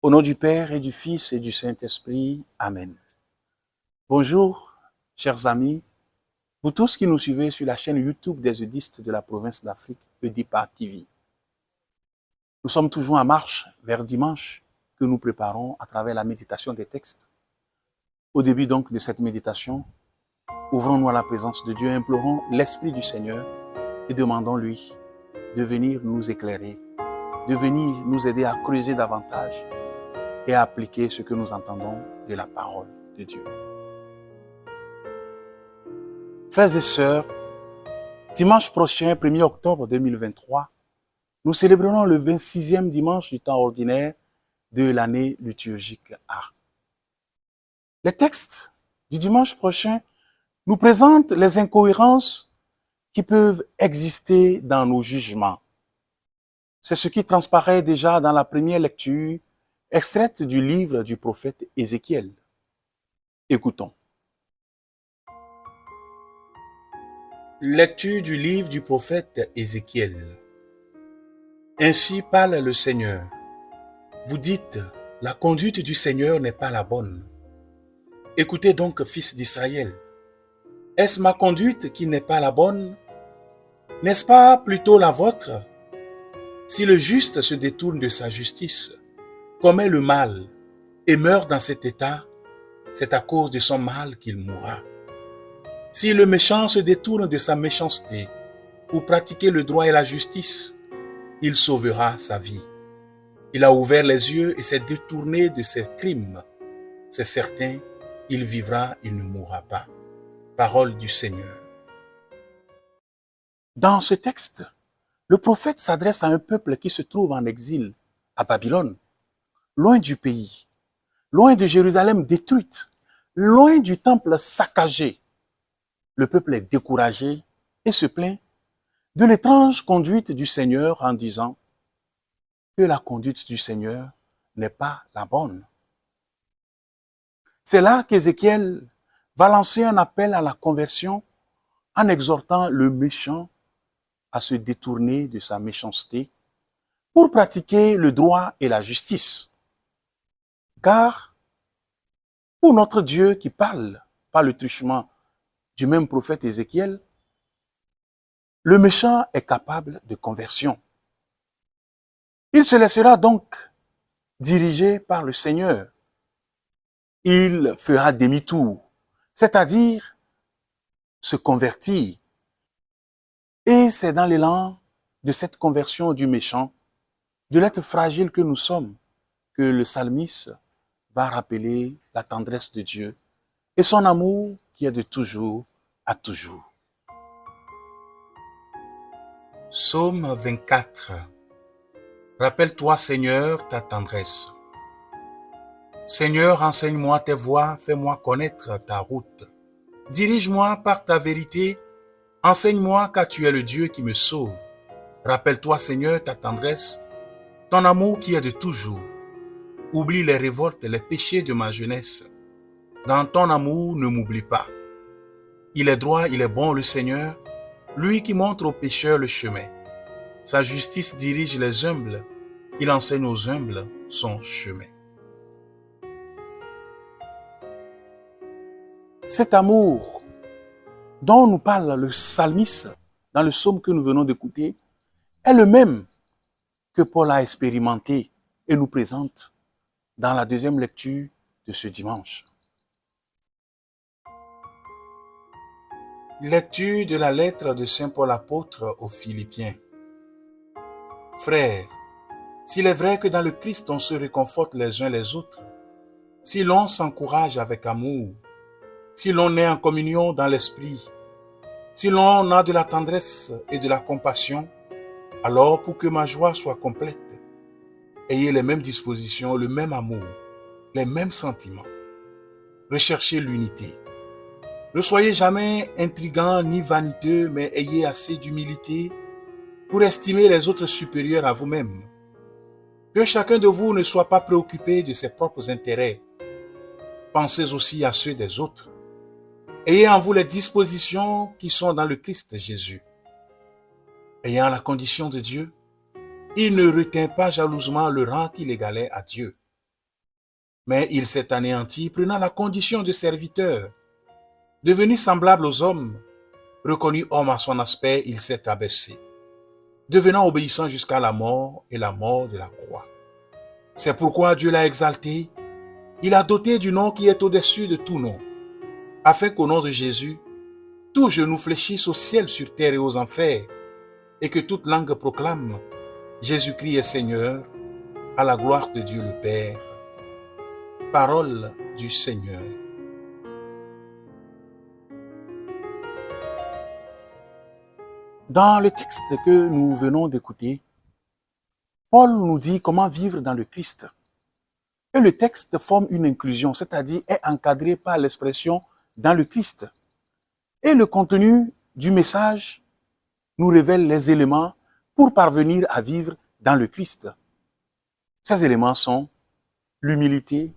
Au nom du Père et du Fils et du Saint-Esprit. Amen. Bonjour, chers amis, vous tous qui nous suivez sur la chaîne YouTube des Eudistes de la province d'Afrique, Eudipa TV. Nous sommes toujours en marche vers dimanche que nous préparons à travers la méditation des textes. Au début donc de cette méditation, ouvrons-nous à la présence de Dieu, implorons l'Esprit du Seigneur et demandons-lui de venir nous éclairer, de venir nous aider à creuser davantage et à appliquer ce que nous entendons de la parole de Dieu. Frères et sœurs, dimanche prochain, 1er octobre 2023, nous célébrerons le 26e dimanche du temps ordinaire de l'année liturgique A. Les textes du dimanche prochain nous présentent les incohérences qui peuvent exister dans nos jugements. C'est ce qui transparaît déjà dans la première lecture extraite du livre du prophète Ézéchiel. Écoutons. Lecture du livre du prophète Ézéchiel. Ainsi parle le Seigneur. Vous dites, la conduite du Seigneur n'est pas la bonne. Écoutez donc, fils d'Israël. Est-ce ma conduite qui n'est pas la bonne? N'est-ce pas plutôt la vôtre? Si le juste se détourne de sa justice, commet le mal et meurt dans cet état, c'est à cause de son mal qu'il mourra. Si le méchant se détourne de sa méchanceté pour pratiquer le droit et la justice, il sauvera sa vie. Il a ouvert les yeux et s'est détourné de ses crimes. C'est certain, il vivra, il ne mourra pas. Parole du Seigneur. Dans ce texte, le prophète s'adresse à un peuple qui se trouve en exil à Babylone, loin du pays, loin de Jérusalem détruite, loin du temple saccagé. Le peuple est découragé et se plaint de l'étrange conduite du Seigneur en disant que la conduite du Seigneur n'est pas la bonne. C'est là qu'Ézéchiel va lancer un appel à la conversion en exhortant le méchant à se détourner de sa méchanceté pour pratiquer le droit et la justice. Car pour notre Dieu qui parle par le truchement du même prophète Ézéchiel, le méchant est capable de conversion. Il se laissera donc diriger par le Seigneur. Il fera demi-tour, c'est-à-dire se convertir. Et c'est dans l'élan de cette conversion du méchant, de l'être fragile que nous sommes, que le psalmiste va rappeler la tendresse de Dieu et son amour qui est de toujours à toujours. Psaume 24. Rappelle-toi, Seigneur, ta tendresse. Seigneur, enseigne-moi tes voies, fais-moi connaître ta route. Dirige-moi par ta vérité, enseigne-moi car tu es le Dieu qui me sauve. Rappelle-toi, Seigneur, ta tendresse, ton amour qui est de toujours. Oublie les révoltes, les péchés de ma jeunesse. Dans ton amour, ne m'oublie pas. Il est droit, il est bon, le Seigneur, lui qui montre aux pécheurs le chemin. Sa justice dirige les humbles, il enseigne aux humbles son chemin. Cet amour dont nous parle le psalmiste dans le psaume que nous venons d'écouter est le même que Paul a expérimenté et nous présente dans la deuxième lecture de ce dimanche. Lecture de la lettre de Saint Paul apôtre aux Philippiens. Frères, s'il est vrai que dans le Christ on se réconforte les uns les autres, si l'on s'encourage avec amour, si l'on est en communion dans l'esprit, si l'on a de la tendresse et de la compassion, alors pour que ma joie soit complète, ayez les mêmes dispositions, le même amour, les mêmes sentiments. Recherchez l'unité. Ne soyez jamais intrigants ni vaniteux, mais ayez assez d'humilité pour estimer les autres supérieurs à vous-même. Que chacun de vous ne soit pas préoccupé de ses propres intérêts. Pensez aussi à ceux des autres. Ayez en vous les dispositions qui sont dans le Christ Jésus. Ayant la condition de Dieu, il ne retint pas jalousement le rang qu'il égalait à Dieu. Mais il s'est anéanti, prenant la condition de serviteur. Devenu semblable aux hommes, reconnu homme à son aspect, il s'est abaissé, devenant obéissant jusqu'à la mort et la mort de la croix. C'est pourquoi Dieu l'a exalté, il a doté du nom qui est au-dessus de tout nom, afin qu'au nom de Jésus, tout genou fléchisse au ciel, sur terre et aux enfers, et que toute langue proclame Jésus-Christ est Seigneur, à la gloire de Dieu le Père. Parole du Seigneur. Dans le texte que nous venons d'écouter, Paul nous dit comment vivre dans le Christ. Et le texte forme une inclusion, c'est-à-dire est encadré par l'expression « dans le Christ ». Et le contenu du message nous révèle les éléments pour parvenir à vivre dans le Christ. Ces éléments sont l'humilité,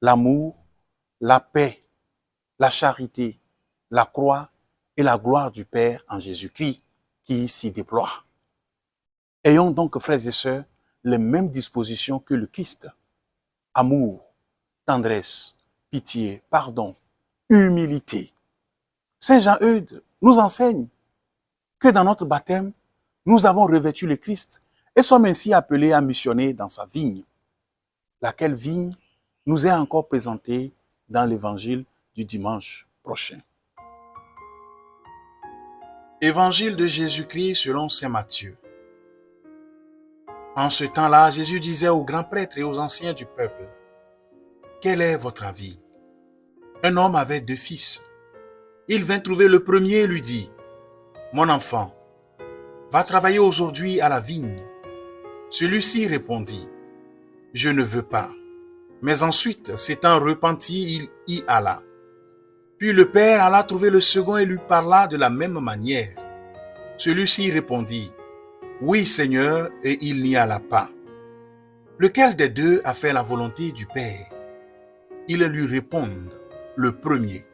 l'amour, la paix, la charité, la croix et la gloire du Père en Jésus-Christ qui s'y déploie. Ayons donc, frères et sœurs, les mêmes dispositions que le Christ. Amour, tendresse, pitié, pardon, humilité. Saint Jean-Eudes nous enseigne que dans notre baptême, nous avons revêtu le Christ et sommes ainsi appelés à missionner dans sa vigne. Laquelle vigne nous est encore présentée dans l'évangile du dimanche prochain. Évangile de Jésus-Christ selon saint Matthieu. En ce temps-là, Jésus disait aux grands prêtres et aux anciens du peuple, « Quel est votre avis? Un homme avait 2 fils. Il vint trouver le premier et lui dit, « Mon enfant, va travailler aujourd'hui à la vigne. » Celui-ci répondit, « Je ne veux pas. » Mais ensuite, s'étant repenti, il y alla. Puis le père alla trouver le second et lui parla de la même manière. Celui-ci répondit, « Oui, Seigneur, » et il n'y alla pas. Lequel des 2 a fait la volonté du Père? Ils lui répondent, « Le premier. »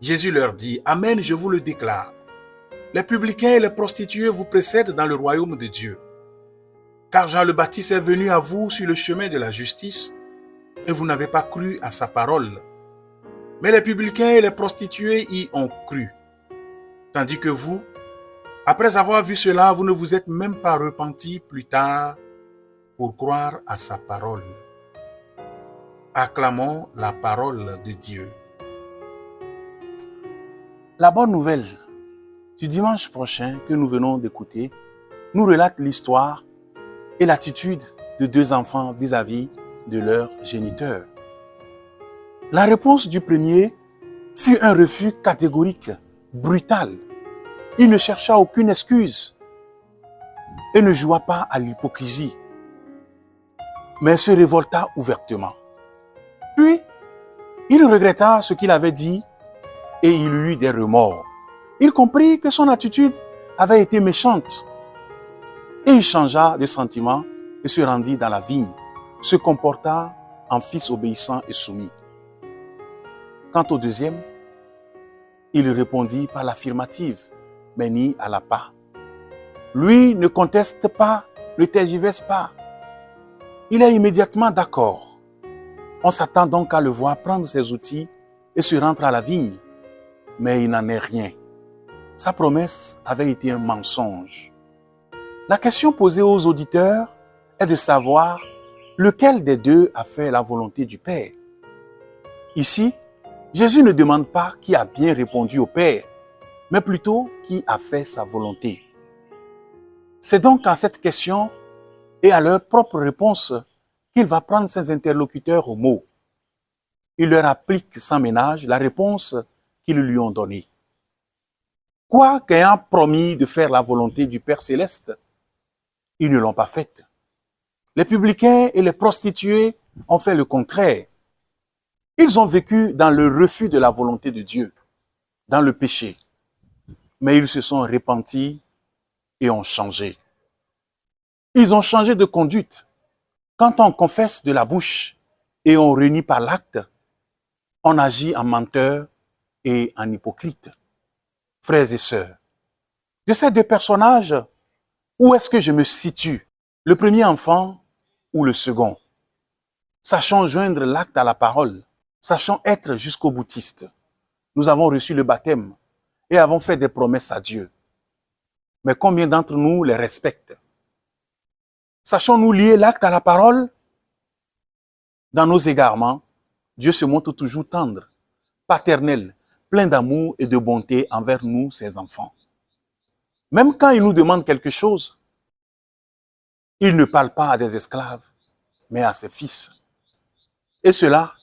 Jésus leur dit, « Amen, je vous le déclare. Les publicains et les prostituées vous précèdent dans le royaume de Dieu. Car Jean le Baptiste est venu à vous sur le chemin de la justice, et vous n'avez pas cru à sa parole. Mais les publicains et les prostituées y ont cru. Tandis que vous, après avoir vu cela, vous ne vous êtes même pas repentis plus tard pour croire à sa parole. » Acclamons la parole de Dieu. La bonne nouvelle du dimanche prochain que nous venons d'écouter nous relate l'histoire et l'attitude de 2 enfants vis-à-vis de leur géniteur. La réponse du premier fut un refus catégorique, brutal. Il ne chercha aucune excuse et ne joua pas à l'hypocrisie, mais se révolta ouvertement. Puis, il regretta ce qu'il avait dit et il eut des remords. Il comprit que son attitude avait été méchante et il changea de sentiment et se rendit dans la vigne, se comporta en fils obéissant et soumis. Quant au deuxième, il répondit par l'affirmative, mais n'y alla pas. Lui ne conteste pas, ne tergiverse pas. Il est immédiatement d'accord. On s'attend donc à le voir prendre ses outils et se rendre à la vigne. Mais il n'en est rien. Sa promesse avait été un mensonge. La question posée aux auditeurs est de savoir lequel des 2 a fait la volonté du Père. Ici, Jésus ne demande pas qui a bien répondu au Père, mais plutôt qui a fait sa volonté. C'est donc à cette question et à leur propre réponse qu'il va prendre ses interlocuteurs au mot. Il leur applique sans ménage la réponse qu'ils lui ont donnée. Quoi qu'ayant promis de faire la volonté du Père céleste, ils ne l'ont pas faite. Les publicains et les prostituées ont fait le contraire. Ils ont vécu dans le refus de la volonté de Dieu, dans le péché. Mais ils se sont repentis et ont changé. Ils ont changé de conduite. Quand on confesse de la bouche et on renie par l'acte, on agit en menteur et en hypocrite. Frères et sœurs, de ces 2 personnages, où est-ce que je me situe? Le premier enfant ou le second? Sachons joindre l'acte à la parole. Sachons être jusqu'au boutiste. Nous avons reçu le baptême et avons fait des promesses à Dieu. Mais combien d'entre nous les respectent? Sachons-nous lier l'acte à la parole? Dans nos égarements, Dieu se montre toujours tendre, paternel, plein d'amour et de bonté envers nous, ses enfants. Même quand il nous demande quelque chose, il ne parle pas à des esclaves, mais à ses fils. Et cela,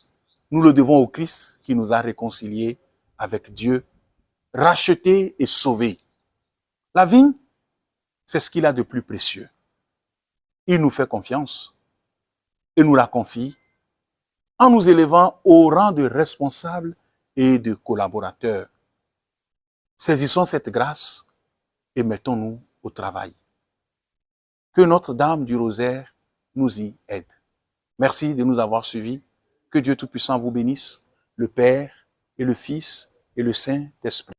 nous le devons au Christ qui nous a réconciliés avec Dieu, rachetés et sauvés. La vigne, c'est ce qu'il a de plus précieux. Il nous fait confiance et nous la confie en nous élevant au rang de responsables et de collaborateurs. Saisissons cette grâce et mettons-nous au travail. Que Notre-Dame du Rosaire nous y aide. Merci de nous avoir suivis. Que Dieu Tout-Puissant vous bénisse, le Père et le Fils et le Saint-Esprit.